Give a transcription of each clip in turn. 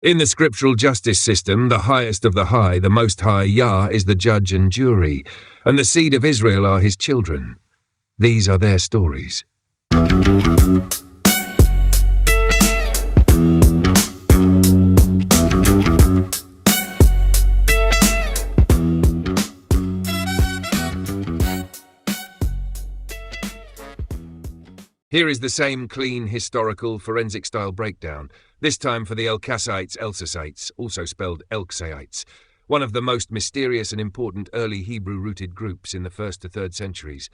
In the scriptural justice system, the highest of the high, the Most High, Yah, is the judge and jury, and the seed of Israel are his children. These are their stories. Here is the same clean, historical, forensic-style breakdown, this time for the Elchasaites, also spelled Elchasaites, one of the most mysterious and important early Hebrew-rooted groups in the 1st to 3rd centuries.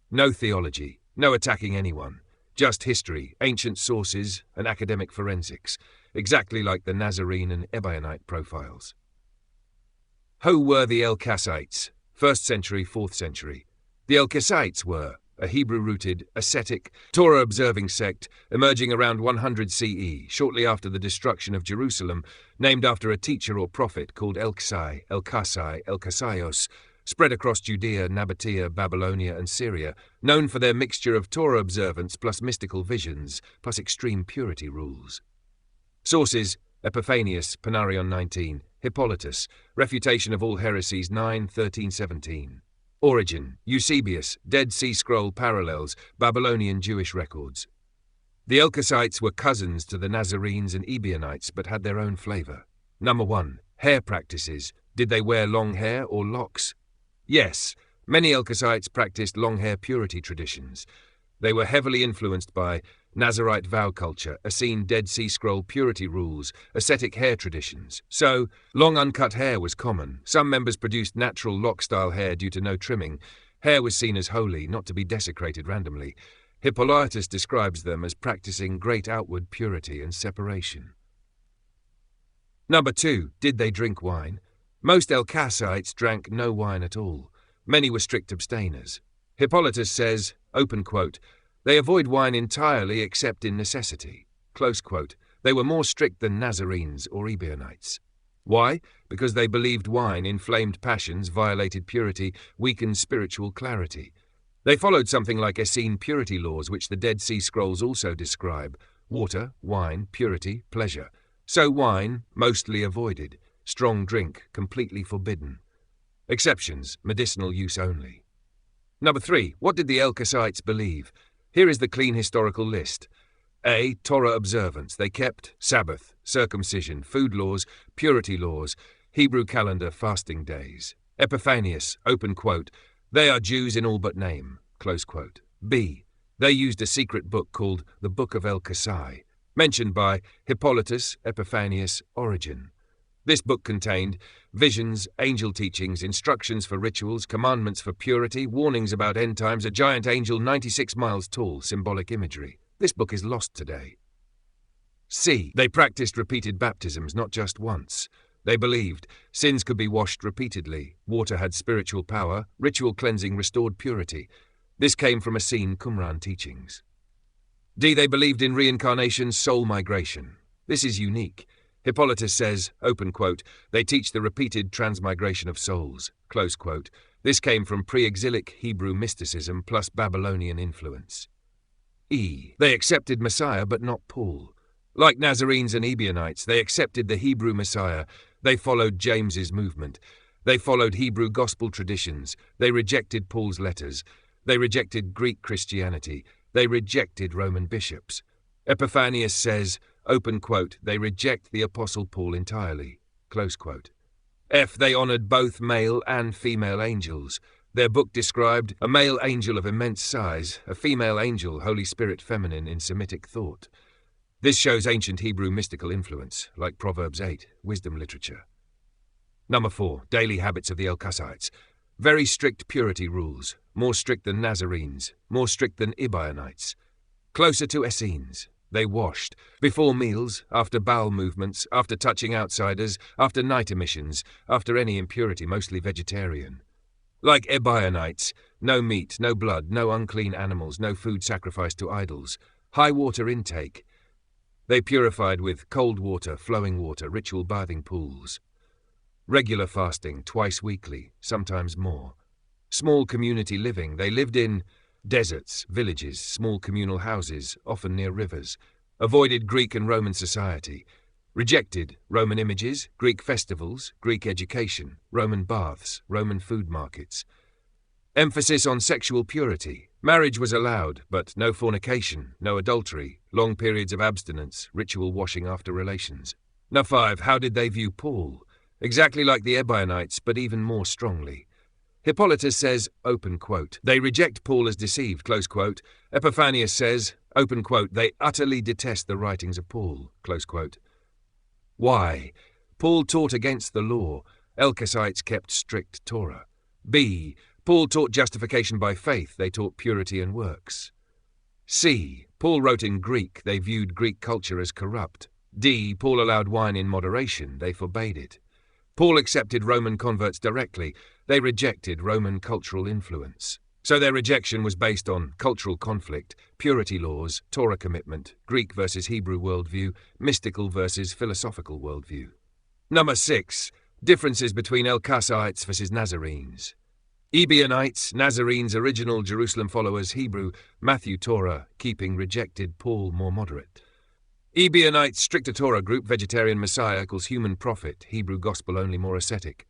No theology, no attacking anyone, just history, ancient sources, and academic forensics, exactly like the Nazarene and Ebionite profiles. Who were the Elchasaites? 1st century, 4th century. The Elchasaites were a Hebrew-rooted, ascetic, Torah-observing sect emerging around 100 CE, shortly after the destruction of Jerusalem, named after a teacher or prophet called Elchasaios, spread across Judea, Nabatea, Babylonia, and Syria, known for their mixture of Torah observance plus mystical visions, plus extreme purity rules. Sources: Epiphanius, Panarion 19, Hippolytus, Refutation of All Heresies 9, 13, 17. Origin: Eusebius, Dead Sea Scroll Parallels, Babylonian Jewish records. The Elchasaites were cousins to the Nazarenes and Ebionites, but had their own flavor. Number 1. Hair practices. Did they wear long hair or locks? Yes, many Elchasaites practiced long hair purity traditions. They were heavily influenced by Nazarite vow culture, Essene Dead Sea Scroll purity rules, ascetic hair traditions. So, long uncut hair was common. Some members produced natural lock-style hair due to no trimming. Hair was seen as holy, not to be desecrated randomly. Hippolytus describes them as practicing great outward purity and separation. Number 2. Did they drink wine? Most Elchasaites drank no wine at all. Many were strict abstainers. Hippolytus says, open quote, "They avoid wine entirely except in necessity." Close quote. They were more strict than Nazarenes or Ebionites. Why? Because they believed wine inflamed passions, violated purity, weakened spiritual clarity. They followed something like Essene purity laws, which the Dead Sea Scrolls also describe: water, wine, purity, pleasure. So wine, mostly avoided. Strong drink, completely forbidden. Exceptions, medicinal use only. Number 3. What did the Elchasaites believe? Here is the clean historical list. A. Torah observance. They kept Sabbath, circumcision, food laws, purity laws, Hebrew calendar, fasting days. Epiphanius, open quote, "They are Jews in all but name," close quote. B. They used a secret book called the Book of Elchasai, mentioned by Hippolytus, Epiphanius, Origen. This book contained visions, angel teachings, instructions for rituals, commandments for purity, warnings about end times, a giant angel 96 miles tall, symbolic imagery. This book is lost today. C. They practiced repeated baptisms, not just once. They believed sins could be washed repeatedly, water had spiritual power, ritual cleansing restored purity. This came from Essene Qumran teachings. D. They believed in reincarnation, soul migration. This is unique. Hippolytus says, open quote, "They teach the repeated transmigration of souls," close quote. This came from pre-exilic Hebrew mysticism plus Babylonian influence. E. They accepted Messiah but not Paul. Like Nazarenes and Ebionites, they accepted the Hebrew Messiah. They followed James's movement. They followed Hebrew gospel traditions. They rejected Paul's letters. They rejected Greek Christianity. They rejected Roman bishops. Epiphanius says, open quote, "They reject the Apostle Paul entirely," close quote. F. They honored both male and female angels. Their book described a male angel of immense size, a female angel, Holy Spirit feminine in Semitic thought. This shows ancient Hebrew mystical influence, like Proverbs 8, wisdom literature. Number 4. Daily habits of the Elchasaites. Very strict purity rules, more strict than Nazarenes, more strict than Ebionites. Closer to Essenes. They washed, before meals, after bowel movements, after touching outsiders, after night emissions, after any impurity, mostly vegetarian. Like Ebionites, no meat, no blood, no unclean animals, no food sacrificed to idols. High water intake. They purified with cold water, flowing water, ritual bathing pools. Regular fasting, twice weekly, sometimes more. Small community living. They lived in deserts, villages, small communal houses, often near rivers. Avoided Greek and Roman society. Rejected Roman images, Greek festivals, Greek education, Roman baths, Roman food markets. Emphasis on sexual purity. Marriage was allowed, but no fornication, no adultery, long periods of abstinence, ritual washing after relations. Now 5. How did they view Paul? Exactly like the Ebionites, but even more strongly. Hippolytus says, open quote, they reject Paul as deceived, close quote. Epiphanius says, open quote, they utterly detest the writings of Paul, close quote. Why? Paul taught against the law. Elchasaites kept strict Torah. B. Paul taught justification by faith. They taught purity and works. C. Paul wrote in Greek. They viewed Greek culture as corrupt. D. Paul allowed wine in moderation. They forbade it. Paul accepted Roman converts directly. They rejected Roman cultural influence. So their rejection was based on cultural conflict, purity laws, Torah commitment, Greek versus Hebrew worldview, mystical versus philosophical worldview. Number 6. Differences between Elchasaites versus Nazarenes. Ebionites, Nazarenes, original Jerusalem followers, Hebrew, Matthew TORAH-KEEPING, rejected Paul, more moderate. Ebionites, stricter Torah group, vegetarian Messiah equals human prophet, Hebrew gospel only, more ascetic.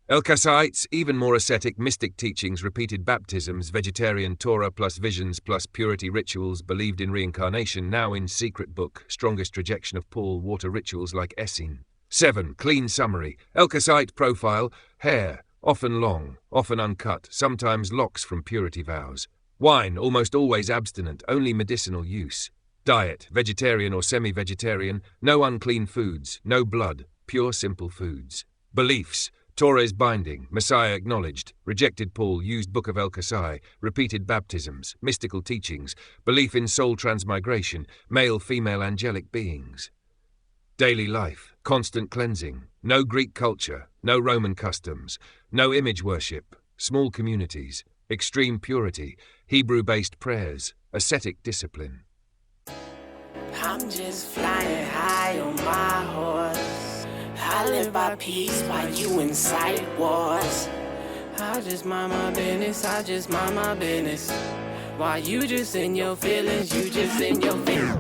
Elchasaites, even more ascetic, mystic teachings, repeated baptisms, vegetarian Torah plus visions plus purity rituals, believed in reincarnation, now in secret book, strongest rejection of Paul, water rituals like Essene. 7. Clean summary. Elchasaite profile, hair, often long, often uncut, sometimes locks from purity vows. Wine, almost always abstinent, only medicinal use. Diet, vegetarian or semi-vegetarian, no unclean foods, no blood, pure simple foods. Beliefs, Torah is binding, Messiah acknowledged, rejected Paul, used Book of Elchasai, repeated baptisms, mystical teachings, belief in soul transmigration, male-female angelic beings. Daily life, constant cleansing, no Greek culture, no Roman customs, no image worship, small communities, extreme purity, Hebrew-based prayers, ascetic discipline. I'm just flying high on my horse. I live by peace while you incite wars. I just mind my business, I just mind my business. While you just in your feelings, you just in your feelings.